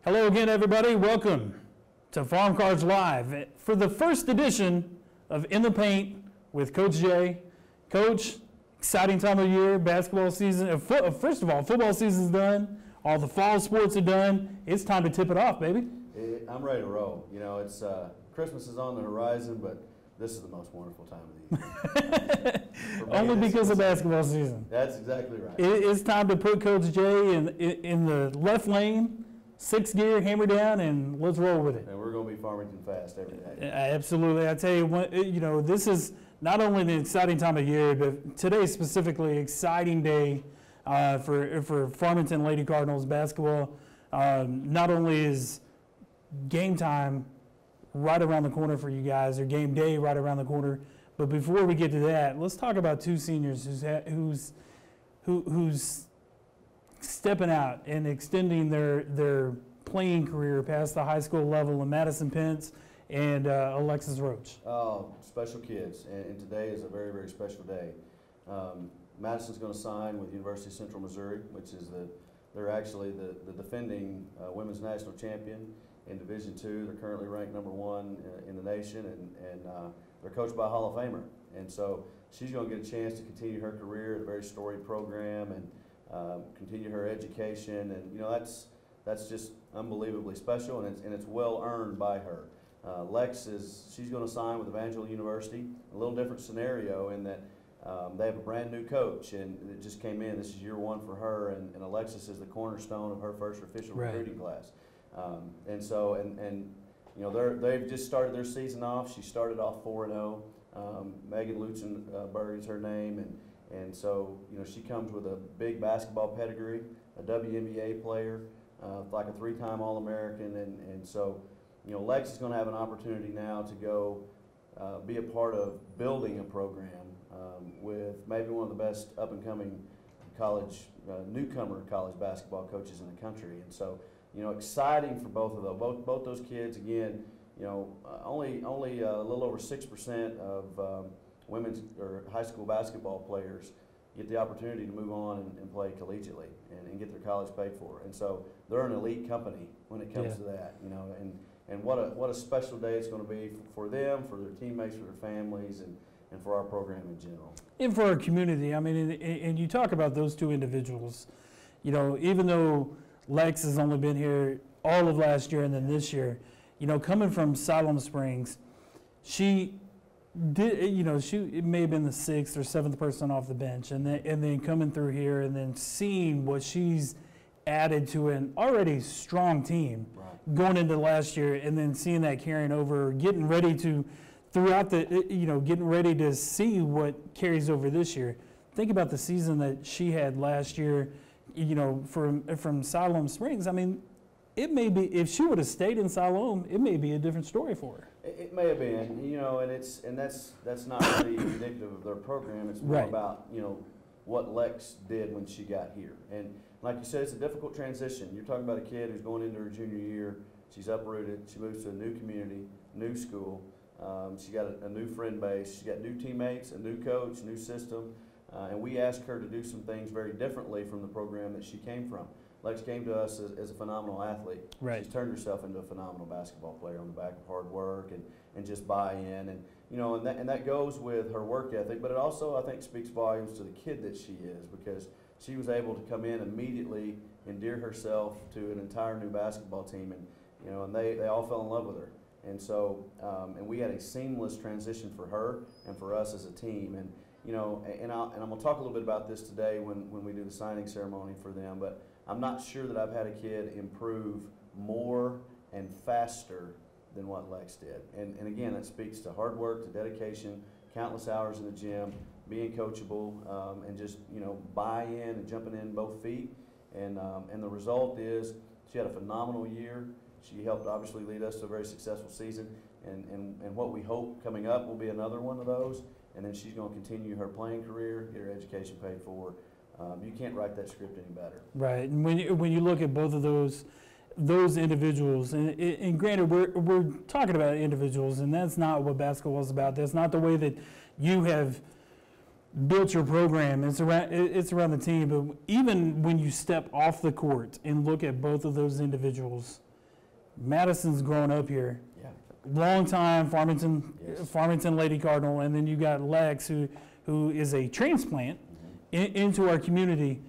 Hello again, everybody. Welcome to Farmcards Live for the first edition of In the Paint with Coach Jay. Coach, exciting time of year, basketball season. First of all, football season's done. All the fall sports are done. It's time to tip it off, baby. I'm ready to roll. You know, it's Christmas is on the horizon, but this is the most wonderful time of the year. Only because of basketball season. That's exactly right. It's time to put Coach Jay in the left lane, 6th gear, hammer down, and let's roll with it. And we're going to be Farmington fast every day. Absolutely. I tell you, this is not only an exciting time of year, but today specifically exciting day for Farmington Lady Cardinals basketball. Not only is game time right around the corner for you guys, or game day right around the corner, but before we get to that, let's talk about two seniors who's stepping out and extending their playing career past the high school level in Madison Pence and Alexis Roach. Oh, special kids, and today is a very, very special day. Madison's going to sign with University of Central Missouri, which is they're actually the defending women's national champion in Division II. They're currently ranked #1 in the nation, and they're coached by a Hall of Famer. And so she's going to get a chance to continue her career at a very storied program and continue her education. And you know, that's just unbelievably special, and it's well earned by her. Lex she's going to sign with Evangel University. A little different scenario in that they have a brand new coach, and it just came in. This is year 1 for her, and Alexis is the cornerstone of her first official recruiting class. And you know, they've just started their season off. She started off 4-0. Megan Lutzenberg is her name, and so you know, she comes with a big basketball pedigree, a WNBA player, like a 3-time All-American, and so you know, Lex is going to have an opportunity now to go be a part of building a program with maybe one of the best up-and-coming newcomer college basketball coaches in the country, and so. You know, exciting for both of them. Both those kids, again, you know, only a little over 6% of women's or high school basketball players get the opportunity to move on and play collegiately and get their college paid for. And so they're an elite company when it comes to that, you know. And what a special day it's going to be for them, for their teammates, for their families, and for our program in general. And for our community. I mean, and you talk about those two individuals, you know, even though Lex has only been here all of last year and then this year. You know, coming from Siloam Springs, she did, you know, it may have been the 6th or 7th person off the bench, and then coming through here and then seeing what she's added to an already strong team going into last year, and then seeing that carrying over, getting ready to see what carries over this year. Think about the season that she had last year. You know, from Siloam Springs, I mean, it may be, if she would have stayed in Siloam, it may be a different story for her. It may have been, you know, and that's not really indicative of their program. It's more about, you know, what Lex did when she got here. And like you said, it's a difficult transition. You're talking about a kid who's going into her junior year. She's uprooted. She moves to a new community, new school. She got a new friend base. She's got new teammates, a new coach, new system. And we asked her to do some things very differently from the program that she came from. Lex came to us as a phenomenal athlete. She's turned herself into a phenomenal basketball player on the back of hard work and just buy-in. And you know, and that goes with her work ethic, but it also, I think, speaks volumes to the kid that she is, because she was able to come in immediately, endear herself to an entire new basketball team, and you know, and they all fell in love with her. And so, and we had a seamless transition for her and for us as a team. And you know, and I'm going to talk a little bit about this today when we do the signing ceremony for them, but I'm not sure that I've had a kid improve more and faster than what Lex did. And again, that speaks to hard work, to dedication, countless hours in the gym, being coachable, and just, you know, buy-in and jumping in both feet. And the result is she had a phenomenal year. She helped obviously lead us to a very successful season. And what we hope coming up will be another one of those. And then she's going to continue her playing career, get her education paid for. You can't write that script any better. Right, and when you look at both of those individuals, and granted, we're talking about individuals, and that's not what basketball is about. That's not the way that you have built your program. It's around the team. But even when you step off the court and look at both of those individuals, Madison's grown up here. Yeah. Long time Farmington, Yes. Farmington Lady Cardinal, and then you got Lex, who is a transplant into our community.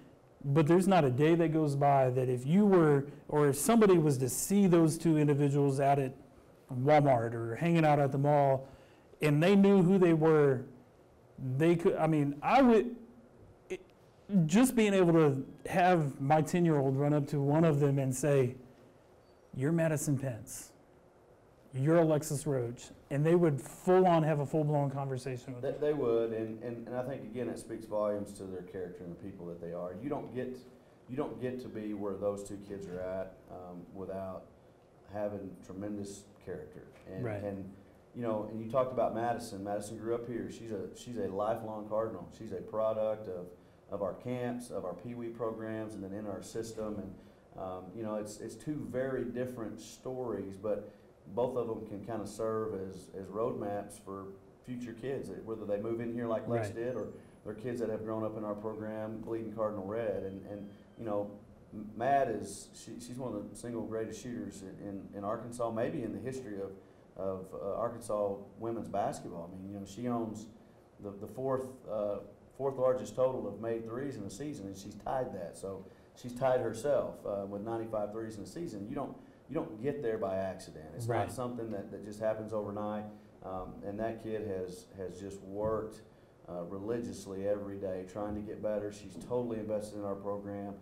But there's not a day that goes by that if you were, or if somebody was to see those two individuals out at Walmart or hanging out at the mall, and they knew who they were, they could, I mean, just being able to have my 10-year-old run up to one of them and say, "You're Madison Pence. You're Alexis Roach," and they would have a full-blown conversation with them. They would, and I think again it speaks volumes to their character and the people that they are. You don't get to be where those two kids are at without having tremendous character. And, Right. and you know, and you talked about Madison. Madison grew up here. She's a lifelong Cardinal. She's a product of our camps, of our Pee Wee programs, and then in our system. And you know, it's two very different stories, but both of them can kind of serve as roadmaps for future kids, whether they move in here like Lex Right. did, or they're kids that have grown up in our program bleeding Cardinal red. And you know, Mad she's one of the single greatest shooters in Arkansas, maybe in the history of Arkansas women's basketball. I mean, you know, she owns the fourth largest total of made threes in the season, and she's tied that. So she's tied herself with 95 threes in the season. You don't get there by accident. It's Right. not something that just happens overnight. And that kid has just worked religiously every day trying to get better. She's totally invested in our program.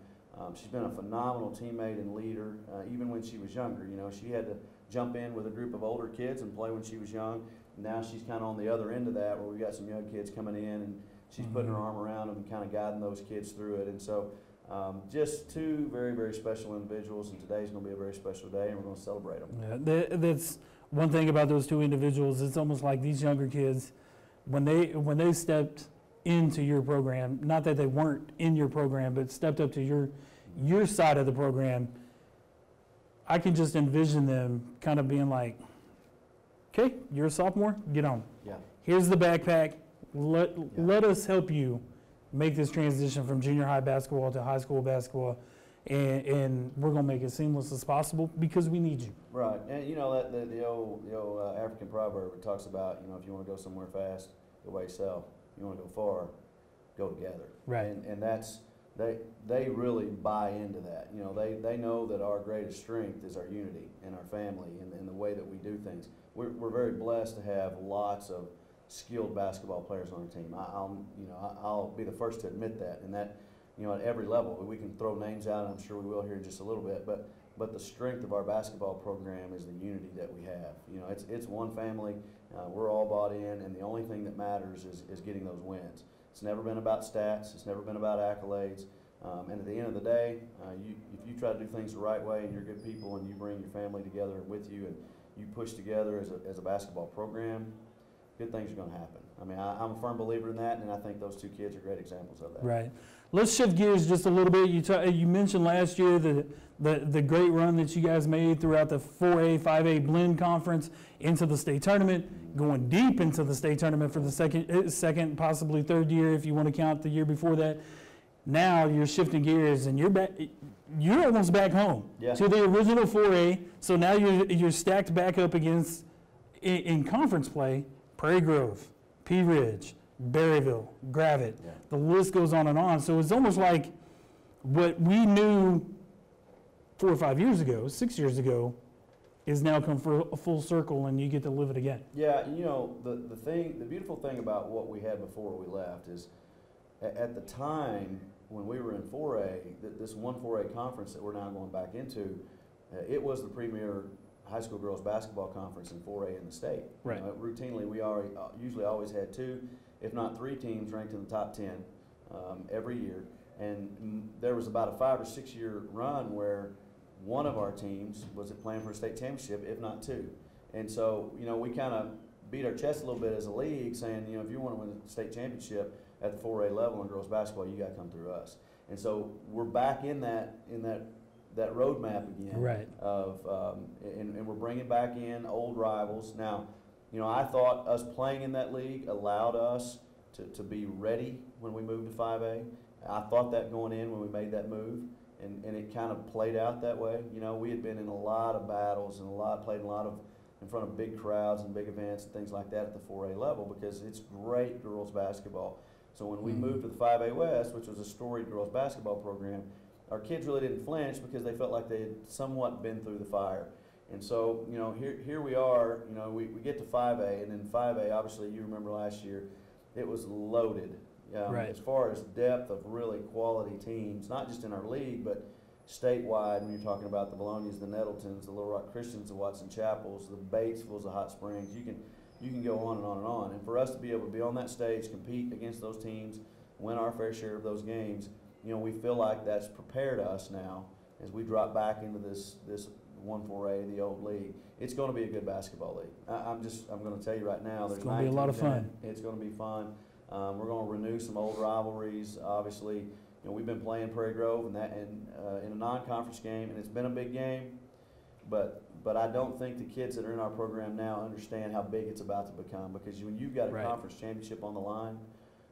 She's been a phenomenal teammate and leader, even when she was younger. You know, she had to jump in with a group of older kids and play when she was young. Now she's kind of on the other end of that, where we've got some young kids coming in, and she's putting her arm around them and kind of guiding those kids through it. And so just two very, very special individuals, and today's going to be a very special day, and we're going to celebrate them. Yeah, that's one thing about those two individuals. It's almost like these younger kids, when they stepped into your program, not that they weren't in your program, but stepped up to your side of the program, I can just envision them kind of being like, "Okay, you're a sophomore, get on. Yeah. Here's the backpack. Let us help you make this transition from junior high basketball to high school basketball, and we're gonna make it seamless as possible because we need you." Right, and you know that the old African proverb talks about, you know, if you want to go somewhere fast, go by yourself. If you want to go far, go together. Right. And that's they really buy into that. You know, they know that our greatest strength is our unity and our family and the way that we do things. We're very blessed to have lots of skilled basketball players on our team. I'll be the first to admit that, and that, you know, at every level we can throw names out, and I'm sure we will here in just a little bit. But the strength of our basketball program is the unity that we have. You know, it's one family. We're all bought in, and the only thing that matters is getting those wins. It's never been about stats. It's never been about accolades. And at the end of the day, if you try to do things the right way and you're good people and you bring your family together with you and you push together as a basketball program, good things are going to happen. I mean, I'm a firm believer in that, and I think those two kids are great examples of that. Right. Let's shift gears just a little bit. You mentioned last year the great run that you guys made throughout the 4A, 5A blend conference into the state tournament, going deep into the state tournament for the second, possibly third year if you want to count the year before that. Now you're shifting gears and you're almost back home to the original 4A. So now you're stacked back up against in conference play, Prairie Grove, Pea Ridge, Berryville, Gravette. Yeah. The list goes on and on. So it's almost like what we knew 4 or 5 years ago, 6 years ago, is now come for a full circle, and you get to live it again. Yeah, you know, the beautiful thing about what we had before we left is at the time when we were in 4A, this 1-4A conference that we're now going back into, it was the premier high school girls basketball conference in 4A in the state. Right. Routinely, we usually always had 2, if not 3 teams ranked in the top 10 every year. And there was about a 5 or 6 year run where one of our teams was playing for a state championship, if not 2. And so, you know, we kind of beat our chest a little bit as a league, saying, you know, if you want to win a state championship at the 4A level in girls basketball, you got to come through us. And so we're back in that roadmap again. Right. And we're bringing back in old rivals. Now, you know, I thought us playing in that league allowed us to be ready when we moved to 5A. I thought that going in when we made that move. and it kind of played out that way. You know, we had been in a lot of battles and played a lot of in front of big crowds and big events and things like that at the 4A level because it's great girls basketball. So when we moved to the 5A West, which was a storied girls basketball program, our kids really didn't flinch because they felt like they had somewhat been through the fire. And so, you know, here we are, you know, we get to 5A, and then 5A, obviously you remember last year, it was loaded. Right. As far as depth of really quality teams, not just in our league, but statewide, when you're talking about the Bolognas, the Nettletons, the Little Rock Christians, the Watson Chapels, the Batesvilles, the Hot Springs, you can go on and on and on. And for us to be able to be on that stage, compete against those teams, win our fair share of those games, you know, we feel like that's prepared us now as we drop back into this 1-4A, the old league. It's going to be a good basketball league. I'm going to tell you right now, there's going to be a lot of fun. It's going to be fun. We're going to renew some old rivalries. Obviously, you know, we've been playing Prairie Grove in a non-conference game, and it's been a big game. But I don't think the kids that are in our program now understand how big it's about to become, because when you've got a conference championship on the line,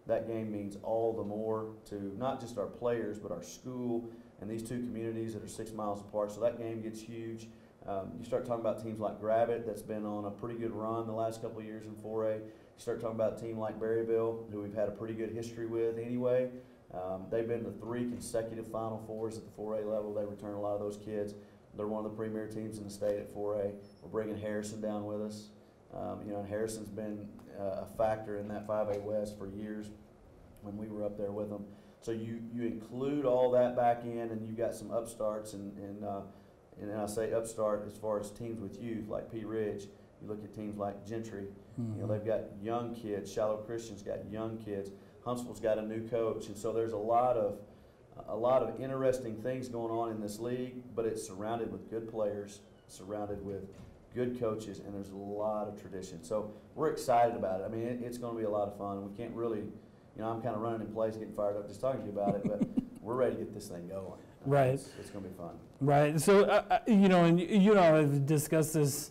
that game means all the more to not just our players, but our school and these two communities that are 6 miles apart. So that game gets huge. You start talking about teams like Gravette, that's been on a pretty good run the last couple of years in 4A. You start talking about a team like Berryville, who we've had a pretty good history with anyway. They've been to 3 consecutive Final Fours at the 4A level. They return a lot of those kids. They're one of the premier teams in the state at 4A. We're bringing Harrison down with us. You know, and Harrison's been a factor in that 5A West for years when we were up there with them. So you include all that back in, and you got some upstarts, and I say upstart as far as teams with youth like Pea Ridge. You look at teams like Gentry. You know, they've got young kids. Shallow Christian's got young kids. Huntsville's got a new coach, and so there's a lot of interesting things going on in this league. But it's surrounded with good players, surrounded with good coaches, and there's a lot of tradition. So we're excited about it. I mean, it's going to be a lot of fun. We can't really, you know, I'm kind of running in place, getting fired up just talking to you about it, but we're ready to get this thing going. Right. It's going to be fun. Right. So, you know, and you know, I've discussed this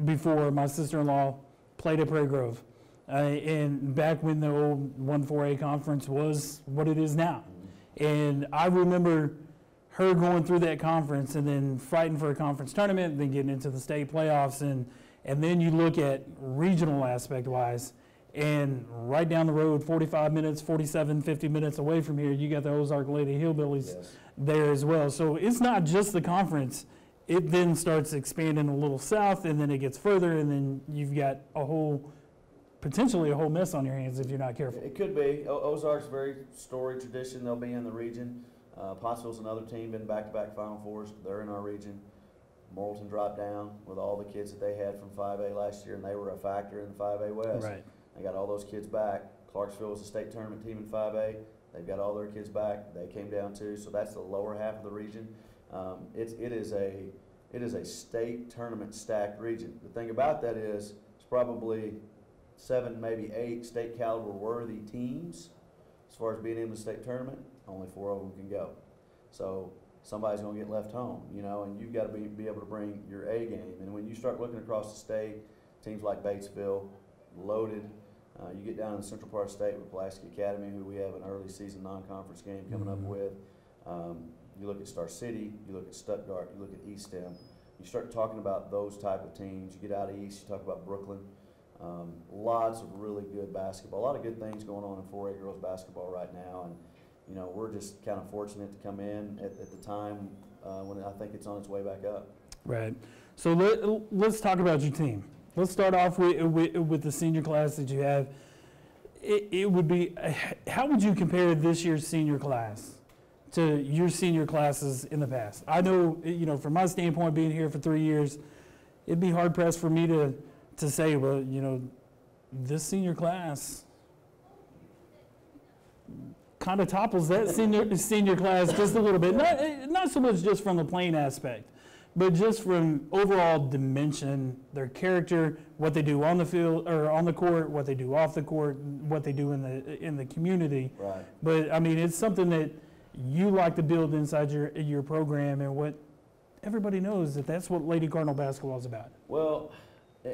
before. My sister-in-law played at Prairie Grove. And back when the old 1-4A conference was what it is now. And I remember her going through that conference and then fighting for a conference tournament, and then getting into the state playoffs. And then you look at regional aspect-wise, and right down the road, 45 minutes, 47, 50 minutes away from here, you got the Ozark Lady Hillbillies there as well. So it's not just the conference. It then starts expanding a little south, and then it gets further, and then you've got potentially a whole mess on your hands if you're not careful. It could be. Ozark's very storied tradition. They'll be in the region. Pottsville's another team, been back-to-back Final Fours. They're in our region. Morrilton dropped down with all the kids that they had from 5A last year, and they were a factor in the 5A West. Right. They got all those kids back. Clarksville was a state tournament team in 5A. They've got all their kids back. They came down too, so that's the lower half of the region. It is a state tournament stacked region. The thing about that is it's probably 7, maybe 8 state caliber worthy teams. As far as being in the state tournament, only 4 of them can go. So somebody's going to get left home, you know, and you've got to be able to bring your A game. And when you start looking across the state, teams like Batesville, loaded. You get down in the central part of the state with Pulaski Academy, who we have an early season non-conference game coming up with. You look at Star City, you look at Stuttgart, you look at East End. You start talking about those type of teams. You get out east, you talk about Brooklyn. Lots of really good basketball. A lot of good things going on in 4A girls basketball right now, and you know, we're just kind of fortunate to come in at the time when I think it's on its way back up. Right. So let's talk about your team. Let's start off with the senior class that you have. It would be, how would you compare this year's senior class to your senior classes in the past? I know, you know, from my standpoint, being here for 3 years, it'd be hard pressed for me to say, well, you know, this senior class kind of topples that senior class just a little bit. Not so much just from the playing aspect, but just from overall dimension, their character, what they do on the field or on the court, what they do off the court, what they do in the community. Right. But I mean, it's something that you like to build inside your program, and what everybody knows that's what Lady Cardinal Basketball is about. Well,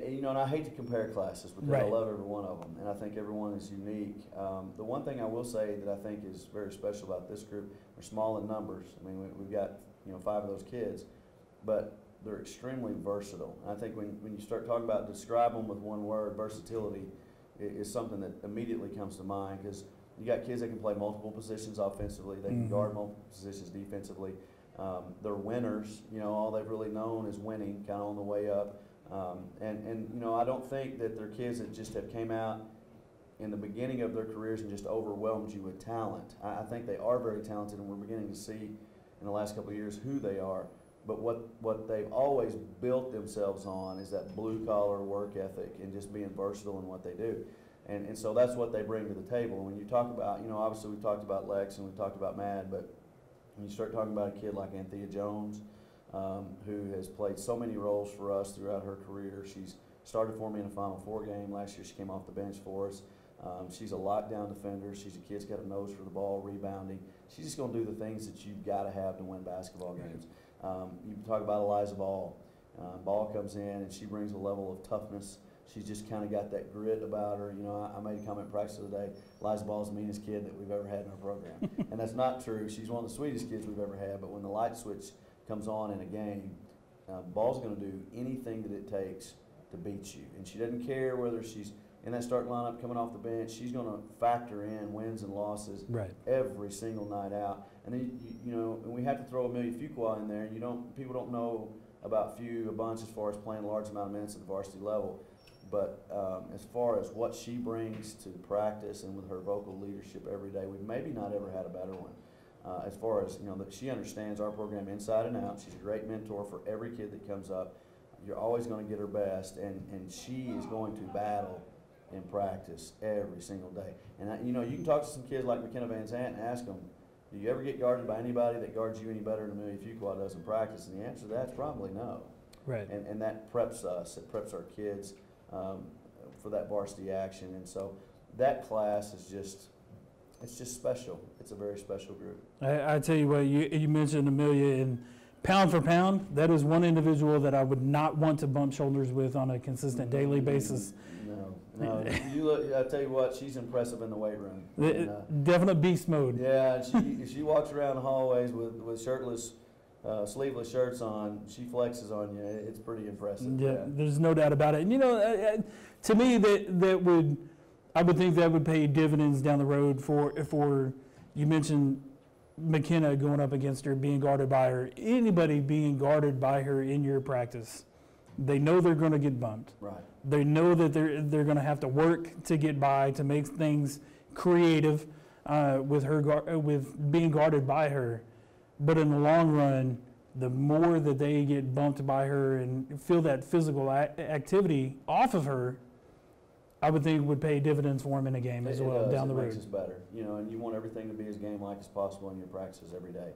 You know, and I hate to compare classes because I love every one of them, and I think everyone is unique. The one thing I will say that I think is very special about this group, they're small in numbers. I mean, we've got, you know, 5 of those kids, but they're extremely versatile. And I think when you start talking about describe them with one word, versatility is something that immediately comes to mind, because you got kids that can play multiple positions offensively, they can guard multiple positions defensively. They're winners. You know, all they've really known is winning, kind of on the way up. And you know, I don't think that they're kids that just have came out in the beginning of their careers and just overwhelmed you with talent. I think they are very talented, and we're beginning to see in the last couple of years who they are. But what they've always built themselves on is that blue-collar work ethic and just being versatile in what they do. And so that's what they bring to the table. And when you talk about, you know, obviously we've talked about Lex and we've talked about Mad, but when you start talking about a kid like Anthea Jones, who has played so many roles for us throughout her career. She's started for me in a Final Four game. Last year she came off the bench for us. She's a lockdown defender. She's a kid's got a nose for the ball, rebounding. She's just going to do the things that you've got to have to win basketball games. You talk about Eliza Ball. Ball comes in and she brings a level of toughness. She's just kind of got that grit about her. You know, I made a comment in practice the other day, Eliza Ball's the meanest kid that we've ever had in our program. And that's not true. She's one of the sweetest kids we've ever had, but when the light switch comes on in a game, Ball's going to do anything that it takes to beat you. And she doesn't care whether she's in that starting lineup coming off the bench. She's going to factor in wins and losses every single night out. And then, you know, and we have to throw Amelia Fuqua in there. People don't know about Few a bunch as far as playing a large amount of minutes at the varsity level. But as far as what she brings to practice and with her vocal leadership every day, we've maybe not ever had a better one. As far as, you know, that she understands our program inside and out. She's a great mentor for every kid that comes up. You're always going to get her best, and she is going to battle in practice every single day. And, you know, you can talk to some kids like McKenna Van Zant and ask them, do you ever get guarded by anybody that guards you any better than Amelia Fuqua does in practice? And the answer to that is probably no. Right. And that preps us. It preps our kids for that varsity action. And so that class is just, it's just special. It's a very special group. I tell you what, you mentioned Amelia, and pound for pound, that is one individual that I would not want to bump shoulders with on a consistent daily basis. No. You look. I tell you what, she's impressive in the weight room. Definite beast mode. Yeah, she walks around the hallways with shirtless, sleeveless shirts on. She flexes on you. It's pretty impressive. Yeah, there's no doubt about it. And you know, to me, I would think that would pay dividends down the road for you mentioned McKenna going up against her, being guarded by her. Anybody being guarded by her in your practice, they know they're going to get bumped. Right. They know that they're going to have to work to get by, to make things creative with being guarded by her. But in the long run, the more that they get bumped by her and feel that physical activity off of her, I would think would pay dividends for them in a game as well down the road. It makes us better, you know, and you want everything to be as game-like as possible in your practices every day.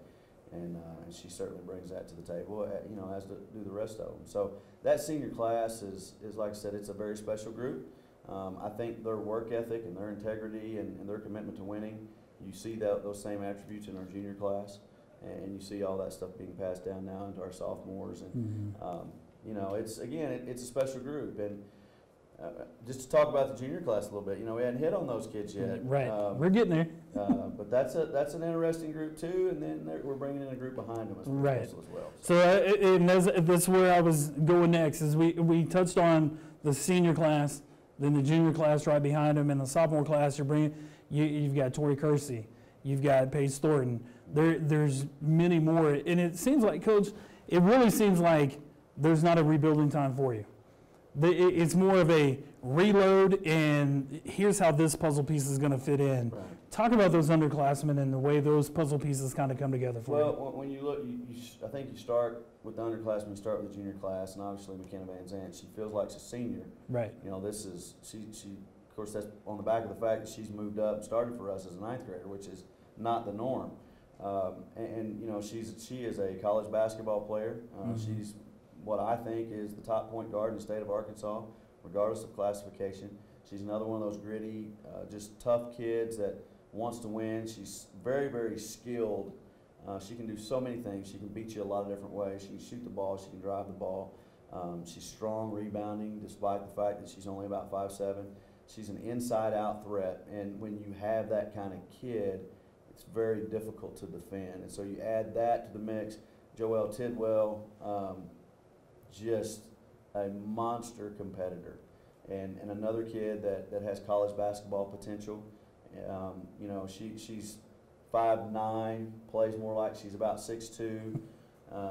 And she certainly brings that to the table, you know, as do the rest of them. So that senior class is like I said, it's a very special group. I think their work ethic and their integrity and their commitment to winning, you see those same attributes in our junior class, and you see all that stuff being passed down now into our sophomores. And you know, it's a special group. And just to talk about the junior class a little bit, you know, we hadn't hit on those kids yet. Right, we're getting there. But that's an interesting group too, and then we're bringing in a group behind them as well. So and that's where I was going next. Is we touched on the senior class, then the junior class right behind them, and the sophomore class. You've got Tori Kersey, you've got Paige Thornton. There's many more, and it seems like, Coach, it really seems like there's not a rebuilding time for you. It's more of a reload, and here's how this puzzle piece is going to fit in. Right. Talk about those underclassmen and the way those puzzle pieces kind of come together for you. Well, when you look, I think you start with the underclassmen, you start with the junior class, and obviously McKenna Van Zant, she feels like she's a senior. Right. You know, she of course, that's on the back of the fact that she's moved up and started for us as a ninth grader, which is not the norm. And you know, she is a college basketball player. She's what I think is the top point guard in the state of Arkansas, regardless of classification. She's another one of those gritty, just tough kids that wants to win. She's very, very skilled. She can do so many things. She can beat you a lot of different ways. She can shoot the ball. She can drive the ball. She's strong rebounding, despite the fact that she's only about 5'7". She's an inside-out threat, and when you have that kind of kid, it's very difficult to defend. And so you add that to the mix. Joelle Tidwell, just a monster competitor, and another kid that has college basketball potential. You know, she's 5'9", plays more like she's about 6'2".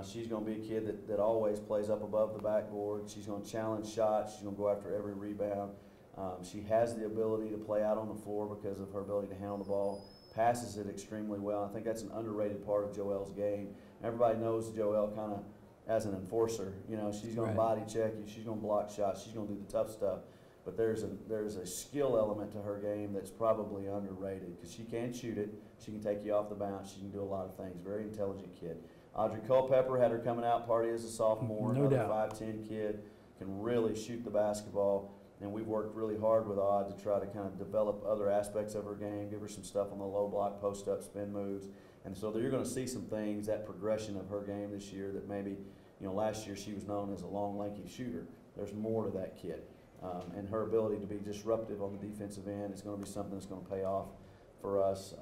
She's going to be a kid that always plays up above the backboard. She's going to challenge shots. She's going to go after every rebound. She has the ability to play out on the floor because of her ability to handle the ball, passes it extremely well. I think that's an underrated part of Joelle's game. Everybody knows Joelle kind of as an enforcer. You know, she's going to body check you. She's going to block shots. She's going to do the tough stuff. But there's a skill element to her game that's probably underrated because she can shoot it. She can take you off the bounce. She can do a lot of things. Very intelligent kid. Audrey Culpepper had her coming out party as a sophomore. No another doubt. 5'10" kid, can really shoot the basketball. And we've worked really hard with Aud to try to kind of develop other aspects of her game, give her some stuff on the low block, post up, spin moves. And so you're going to see some things, that progression of her game this year that maybe, you know, last year she was known as a long, lanky shooter. There's more to that kid. And her ability to be disruptive on the defensive end is going to be something that's going to pay off for us,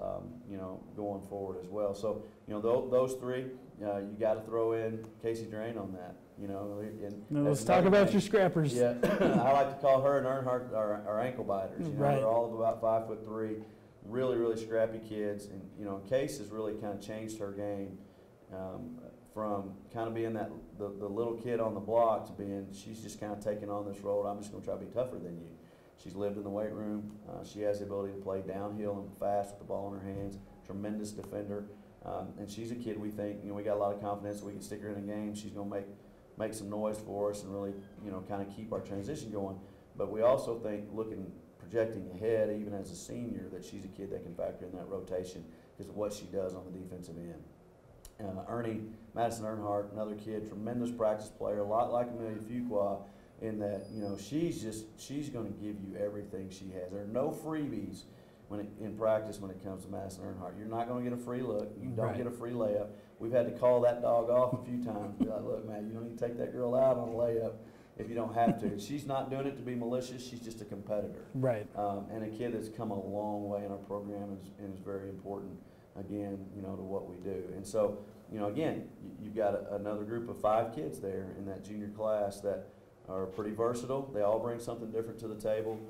you know, going forward as well. So, you know, those three, you got to throw in Casey Drain on that. You know, now let's talk about your scrappers. Yeah, I like to call her and Earnhardt our ankle biters. You know, they're all of about 5'3", really, really scrappy kids. And you know, Case has really kind of changed her game from kind of being the little kid on the block to being she's just kind of taking on this role. I'm just going to try to be tougher than you. She's lived in the weight room. She has the ability to play downhill and fast with the ball in her hands. Tremendous defender, and she's a kid we think, you know, we got a lot of confidence that we can stick her in a game. She's going to make some noise for us and really, you know, kind of keep our transition going. But we also think, projecting ahead, even as a senior, that she's a kid that can factor in that rotation because of what she does on the defensive end. Madison Earnhardt, another kid, tremendous practice player, a lot like Amelia Fuqua in that, you know, she's going to give you everything she has. There are no freebies in practice when it comes to Madison Earnhardt. You're not going to get a free look. You don't get a free layup. We've had to call that dog off a few times. Be like, look, man, you don't need to take that girl out on a layup if you don't have to. She's not doing it to be malicious. She's just a competitor. Right. And a kid that's come a long way in our program and is very important, again, you know, to what we do. And so, you know, again, you've got another group of 5 kids there in that junior class that are pretty versatile. They all bring something different to the table.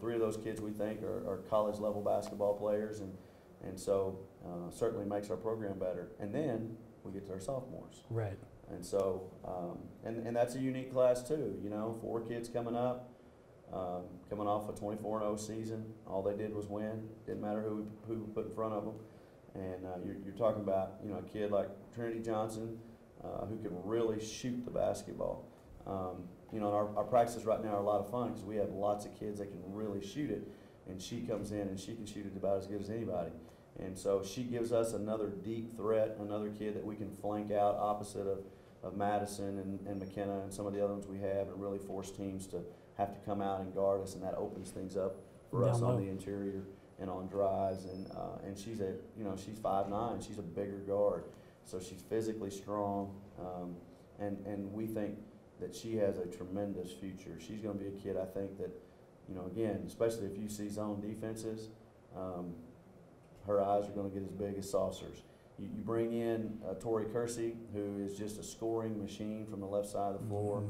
3 of those kids we think are college level basketball players, and so certainly makes our program better. And then we get to our sophomores. Right. And so, and that's a unique class too. You know, 4 kids coming up, coming off a 24-0 season. All they did was win. Didn't matter who we put in front of them. And you're talking about, you know, a kid like Trinity Johnson who can really shoot the basketball. You know, our practices right now are a lot of fun because we have lots of kids that can really shoot it, and she comes in and she can shoot it about as good as anybody. And so she gives us another deep threat, another kid that we can flank out opposite of Madison and McKenna and some of the other ones we have, and really force teams to have to come out and guard us, and that opens things up for us on the interior and on drives. And she's she's 5'9", she's a bigger guard, so she's physically strong, and we think that she has a tremendous future. She's going to be a kid, I think, that, you know, again, especially if you see zone defenses, her eyes are going to get as big as saucers. You bring in Tori Kersey, who is just a scoring machine from the left side of the floor,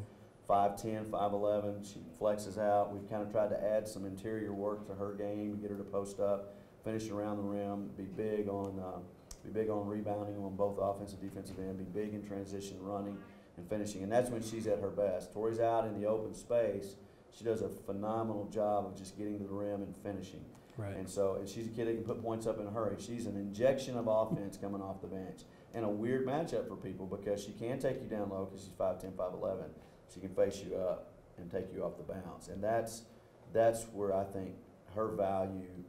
5'10", 5'11". She flexes out. We've kind of tried to add some interior work to her game, get her to post up, finish around the rim, be big on rebounding on both offensive and defensive end, be big in transition, running, and finishing, and that's when she's at her best. Tori's out in the open space. She does a phenomenal job of just getting to the rim and finishing. Right. And she's a kid that can put points up in a hurry. She's an injection of offense coming off the bench, and a weird matchup for people because she can take you down low because she's 5'10", 5'11". She can face you up and take you off the bounce, and that's where I think her value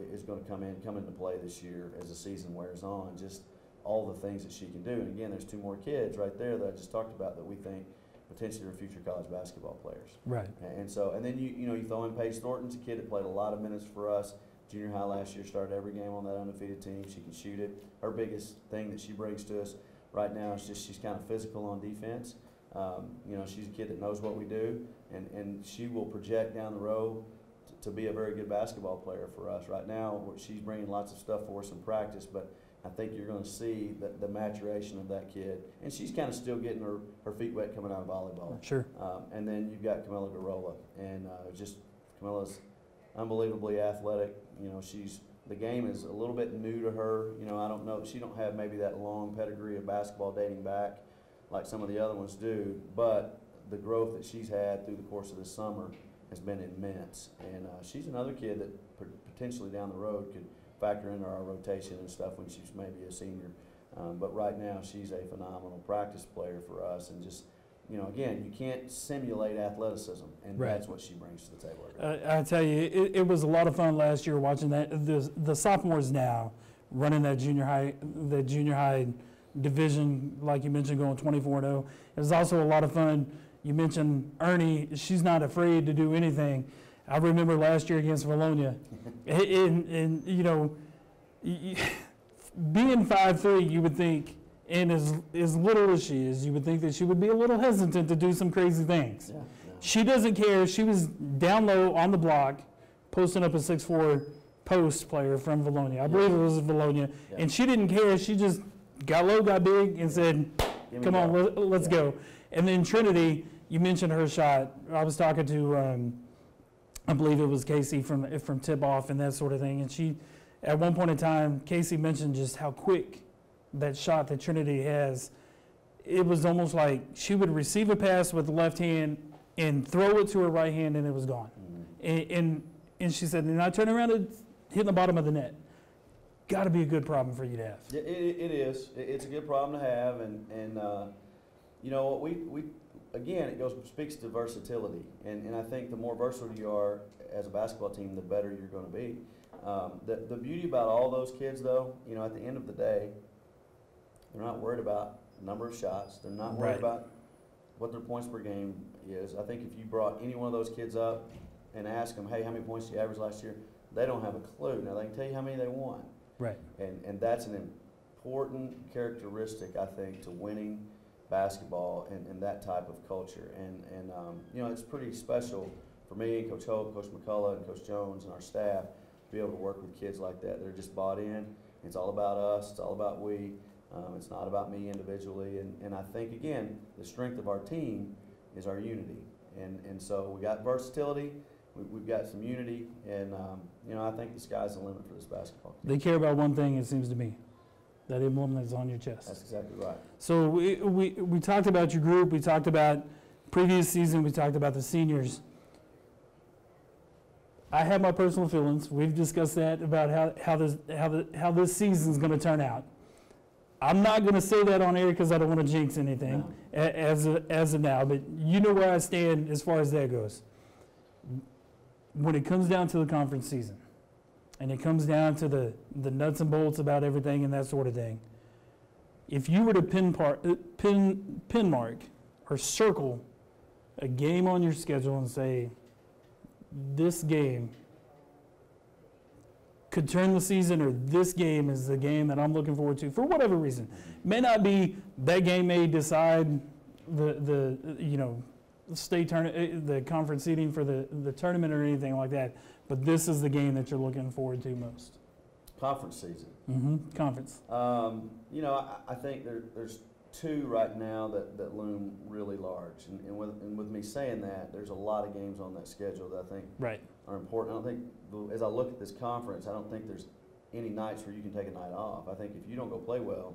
is going to come into play this year as the season wears on. Just all the things that she can do. And again, there's 2 more kids right there that I just talked about that we think potentially are future college basketball players. Right. And so, and then you throw in Paige Thornton's a kid that played a lot of minutes for us. Junior high last year, started every game on that undefeated team. She can shoot it. Her biggest thing that she brings to us right now is just she's kind of physical on defense. You know, she's a kid that knows what we do, and she will project down the road to be a very good basketball player for us. Right now, she's bringing lots of stuff for us in practice, but I think you're going to see the maturation of that kid. And she's kind of still getting her feet wet coming out of volleyball. Sure. And then you've got Camilla Garola, and Camilla's unbelievably athletic. You know, the game is a little bit new to her. You know, I don't know, she don't have maybe that long pedigree of basketball dating back like some of the other ones do, but the growth that she's had through the course of this summer has been immense. And she's another kid that potentially down the road could factor into our rotation and stuff when she's maybe a senior. But right now, she's a phenomenal practice player for us, and just, you know, again, you can't simulate athleticism, and Right. that's what she brings to the table. I tell you, it was a lot of fun last year watching that. The sophomores now running that junior high division, like you mentioned, going 24-0. It was also a lot of fun. You mentioned Ernie; she's not afraid to do anything. I remember last year against Valonia, and you know, being 5'3", you would think, and as little as she is, you would think that she would be a little hesitant to do some crazy things. Yeah. She doesn't care. She was down low on the block, posting up a 6'4" post player from Valonia. I believe it was Valonia, and she didn't care. She just got low, got big, and said, "Come on, let's go." And then Trinity, you mentioned her shot. I was talking to, I believe it was Casey from tip-off and that sort of thing, and she, at one point in time, Casey mentioned just how quick that shot that Trinity has. It was almost like she would receive a pass with the left hand and throw it to her right hand, and it was gone. And she said, and I turn around and hit the bottom of the net. Got to be a good problem for you to have. Yeah, it is. It's a good problem to have, and you know, we again, it speaks to versatility, and I think the more versatile you are as a basketball team, the better you're going to be. The beauty about all those kids, though, you know, at the end of the day, they're not worried about the number of shots. They're not worried about what their points per game is. I think if you brought any one of those kids up and asked them, hey, how many points did you average last year? They don't have a clue. Now, they can tell you how many they won. Right. And that's an important characteristic, I think, to winning basketball and that type of culture. And you know, it's pretty special for me and Coach Hope, Coach McCullough, and Coach Jones and our staff to be able to work with kids like that. They're just bought in. It's all about us. It's all about we. It's not about me individually. And I think, again, the strength of our team is our unity. And so we got versatility. We've got some unity, and you know, I think the sky's the limit for this basketball team. They care about one thing, it seems to me, that emblem that's on your chest. That's exactly right. So we talked about your group, we talked about previous season, we talked about the seniors. I have my personal feelings. We've discussed that about how this season's going to turn out. I'm not going to say that on air because I don't want to jinx anything as of now, but you know where I stand as far as that goes. When it comes down to the conference season, and it comes down to the nuts and bolts about everything and that sort of thing, if you were to pin mark or circle a game on your schedule and say, this game could turn the season, or this game is the game that I'm looking forward to for whatever reason. May not be that game may decide the you know, state tournament, the conference seeding for the tournament or anything like that, but this is the game that you're looking forward to most. Conference season. Conference. You know, I think there's two right now that loom really large, and with me saying that, there's a lot of games on that schedule that I think are important. I don't think, as I look at this conference, I don't think there's any nights where you can take a night off. I think if you don't go play well,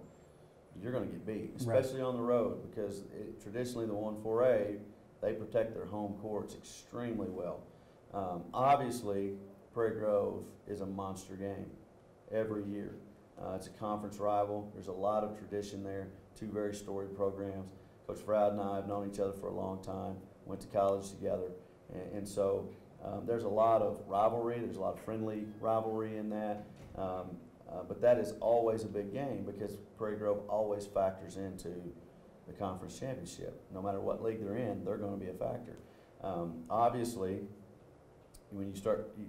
you're going to get beat, especially on the road, because traditionally the 1-4A, they protect their home courts extremely well. Obviously, Prairie Grove is a monster game every year. It's a conference rival. There's a lot of tradition there, two very storied programs. Coach Froud and I have known each other for a long time, went to college together, and so there's a lot of rivalry. There's a lot of friendly rivalry in that, but that is always a big game because Prairie Grove always factors into the conference championship. No matter what league they're in, they're going to be a factor. Obviously, when you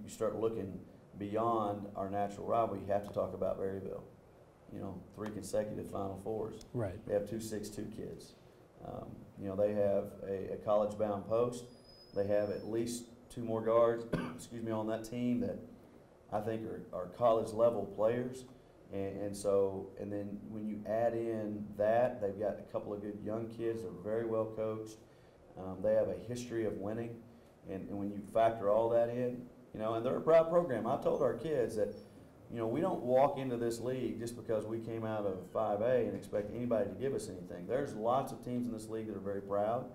start looking beyond our natural rivalry, you have to talk about Berryville. You know, 3 consecutive Final Fours. Right. We have 2 6-2 kids. You know, they have a college-bound post. They have at least 2 more guards, excuse me, on that team that I think are college-level players. And then when you add in that, they've got a couple of good young kids. They're very well coached. They have a history of winning. And when you factor all that in, you know, and they're a proud program. I told our kids that, you know, we don't walk into this league just because we came out of 5A and expect anybody to give us anything. There's lots of teams in this league that are very proud.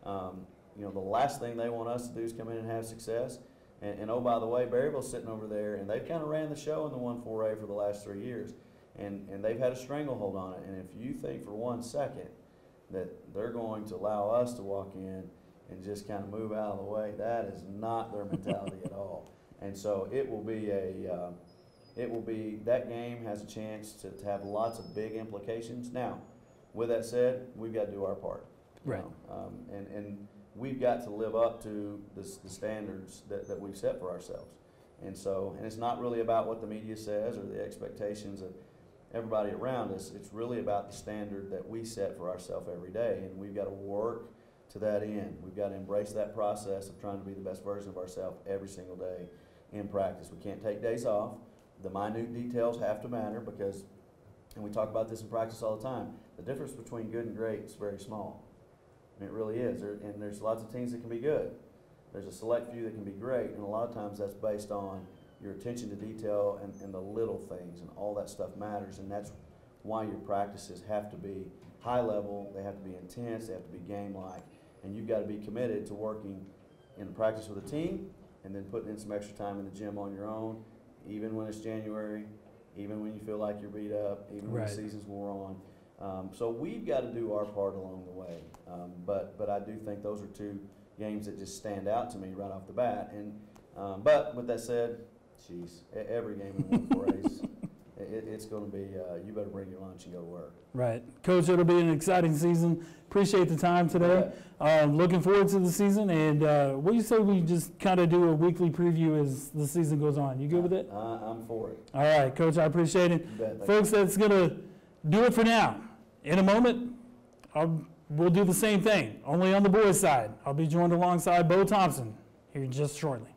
You know, the last thing they want us to do is come in and have success. And oh, by the way, Berryville's sitting over there, and they've kind of ran the show in the 1-4A for the last 3 years. And they've had a stranglehold on it. And if you think for 1 second that they're going to allow us to walk in and just kind of move out of the way, that is not their mentality at all. And so it will be that game has a chance to have lots of big implications. Now, with that said, we've got to do our part. Right. And we've got to live up to the standards that we've set for ourselves. And it's not really about what the media says or the expectations of everybody around us. It's really about the standard that we set for ourselves every day, and we've got to work to that end. We've got to embrace that process of trying to be the best version of ourselves every single day in practice. We can't take days off. The minute details have to matter because, and we talk about this in practice all the time, the difference between good and great is very small. It really is, and there's lots of teams that can be good. There's a select few that can be great, and a lot of times that's based on your attention to detail and the little things, and all that stuff matters, and that's why your practices have to be high level, they have to be intense, they have to be game-like, and you've got to be committed to working in practice with a team and then putting in some extra time in the gym on your own, even when it's January, even when you feel like you're beat up, even when the season's wore on. So we've got to do our part along the way. But I do think those are 2 games that just stand out to me right off the bat. And but with that said, geez, every game in 1-4A it's going to be you better bring your lunch and go to work. Right, Coach. It'll be an exciting season. Appreciate the time today. Looking forward to the season. And what do you say we just kind of do a weekly preview as the season goes on? You good with it? I'm for it. All right, Coach. I appreciate it, folks. That's gonna do it for now. In a moment, we'll do the same thing, only on the boys' side. I'll be joined alongside Bo Thompson here just shortly.